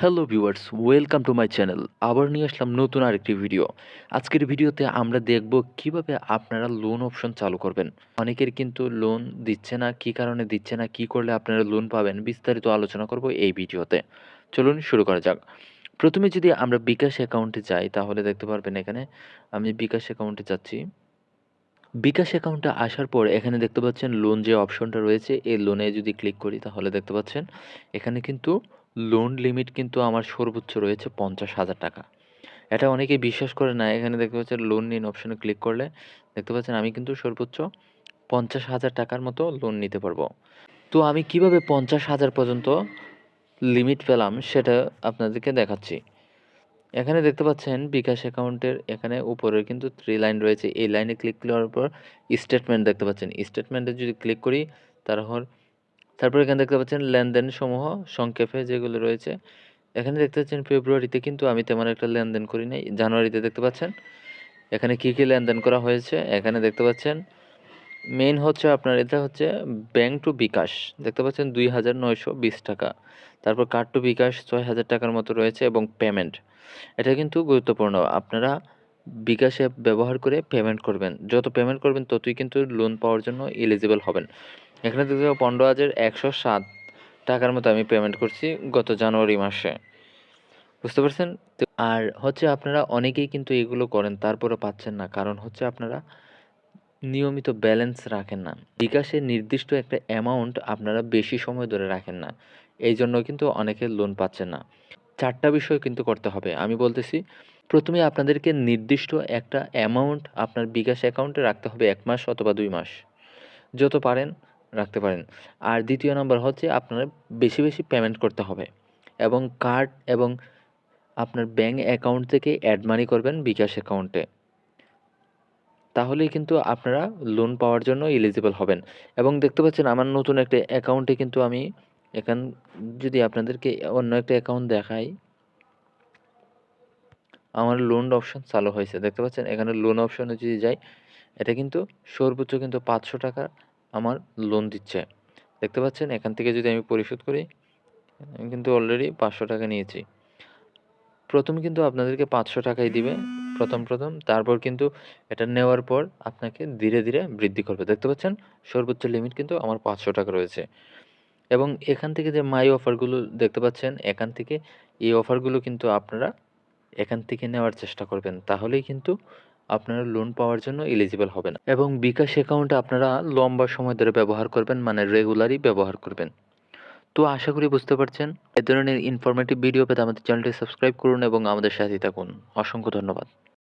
Hello viewers, welcome to my channel. আবার নিয়ে আসলাম নতুন আরেকটি ভিডিও। আজকের ভিডিওতে আমরা দেখব কিভাবে আপনারা লোন অপশন চালু করবেন। অনেকের কিন্তু লোন দিচ্ছে না, কী কারণে দিচ্ছে না, কী করলে আপনারা লোন পাবেন, বিস্তারিত আলোচনা করব এই ভিডিওতে। চলুন শুরু করা যাক। প্রথমে যদি আমরা বিকাশ অ্যাকাউন্টে যাই তাহলে দেখতে পারবেন এখানে আমি বিকাশ অ্যাকাউন্টে যাচ্ছি। বিকাশ অ্যাকাউন্টে আসার পর এখানে দেখতে পাচ্ছেন লোন যে অপশনটা রয়েছে এই লোনে যদি ক্লিক করি তাহলে দেখতে পাচ্ছেন এখানে কিন্তু লোন লিমিট কিন্তু আমার সর্বোচ্চ রয়েছে ৫০,০০০ টাকা। এটা অনেকেই বিশ্বাস করে না। এখানে দেখতে পাচ্ছেন লোন নিন অপশনে ক্লিক করলে দেখতে পাচ্ছেন আমি কিন্তু সর্বোচ্চ ৫০,০০০ টাকার মতো লোন নিতে পারবো। তো আমি কিভাবে ৫০,০০০ পর্যন্ত লিমিট পেলাম সেটা আপনাদেরকে দেখাচ্ছি। এখানে দেখতে পাচ্ছেন বিকাশ অ্যাকাউন্টের এখানে উপরের কিন্তু 3 লাইন রয়েছে। এই লাইনে ক্লিক করার পর স্টেটমেন্ট দেখতে পাচ্ছেন। স্টেটমেন্টে যদি ক্লিক করি তারপর এখানে দেখতে পাচ্ছেন লেনদেন সমূহ সংক্ষেপে যেগুলো রয়েছে। এখানে দেখতে পাচ্ছেন ফেব্রুয়ারিতে কিন্তু আমি তেমন একটা লেনদেন করি নাই। জানুয়ারিতে দেখতে পাচ্ছেন এখানে কী লেনদেন করা হয়েছে। এখানে দেখতে পাচ্ছেন মেইন হচ্ছে আপনার এটা হচ্ছে ব্যাংক টু বিকাশ। দেখতে পাচ্ছেন ২,৯২০ টাকা। তারপর কার্ড টু বিকাশ ৬,০০০ টাকার মতো রয়েছে এবং পেমেন্ট। এটা কিন্তু গুরুত্বপূর্ণ। আপনারা বিকাশ অ্যাপ ব্যবহার করে পেমেন্ট করবেন। যত পেমেন্ট করবেন ততই কিন্তু লোন পাওয়ার জন্য এলিজিবল হবেন। এখানে দেখতে পাবেন ১৫,১০৭ টাকার মতো আমি পেমেন্ট করছি গত জানুয়ারি মাসে। বুঝতে পারছেন? আর হচ্ছে আপনারা অনেকেই কিন্তু এগুলো করেন তারপরেও পাচ্ছেন না। কারণ হচ্ছে আপনারা নিয়মিত ব্যালেন্স রাখেন না। বিকাশে নির্দিষ্ট একটা অ্যামাউন্ট আপনারা বেশি সময় ধরে রাখেন না। এইজন্য কিন্তু অনেকে লোন পাচ্ছেন না। ৪ টা বিষয় কিন্তু করতে হবে। আমি বলতেছি, ১ম এ আপনাদেরকে নির্দিষ্ট একটা অ্যামাউন্ট আপনার বিকাশ অ্যাকাউন্টে রাখতে হবে ১ মাস অথবা ২ মাস। যত পারেন রাখতে পারেন। আর ২য় নাম্বার হচ্ছে আপনারা বেশি পেমেন্ট করতে হবে এবং কার্ড এবং আপনার ব্যাংক অ্যাকাউন্ট থেকে অ্যাড মানি করবেন বিকাশ অ্যাকাউন্টে। তাহলেই কিন্তু আপনারা লোন পাওয়ার জন্য এলিজিবল হবেন। এবং দেখতে পাচ্ছেন আমার নতুন একটা অ্যাকাউন্টে কিন্তু আমি এখান যদি আপনাদেরকে অন্য একটা অ্যাকাউন্ট দেখাই, আমার লোন অপশন চালু হয়েছে। দেখতে পাচ্ছেন এখানে লোন অপশনে যদি যাই, এটা কিন্তু সর্বোচ্চ কিন্তু ৳৫০০ আমার লোন দিচ্ছে। দেখতে পাচ্ছেন এখান থেকে যদি আমি পরিশোধ করি, আমি কিন্তু অলরেডি ৳৫০০ নিয়েছি। ১ম কিন্তু আপনাদেরকে ৳৫০০ দিবে প্রথম। তারপর কিন্তু এটা নেওয়ার পর আপনাকে ধীরে বৃদ্ধি করবে। দেখতে পাচ্ছেন সর্বোচ্চ লিমিট কিন্তু আমার ৳৫০০ রয়েছে। এবং এখান থেকে যে মাই অফারগুলো দেখতে পাচ্ছেন, এখান থেকে এই অফারগুলো কিন্তু আপনারা এখান থেকে নেওয়ার চেষ্টা করবেন। তাহলেই কিন্তু আপনারা লোন পাওয়ার জন্য এলিজিবল হবেন। এবং বিকাশ অ্যাকাউন্ট আপনারা লম্বা সময় ধরে ব্যবহার করবেন, মানে রেগুলারই ব্যবহার করবেন। তো আশা করি বুঝতে পারছেন। এ ধরনের ইনফরমেটিভ ভিডিও পেতে আমাদের চ্যানেলটি সাবস্ক্রাইব করুন এবং আমাদের সাথেই থাকুন। অসংখ্য ধন্যবাদ।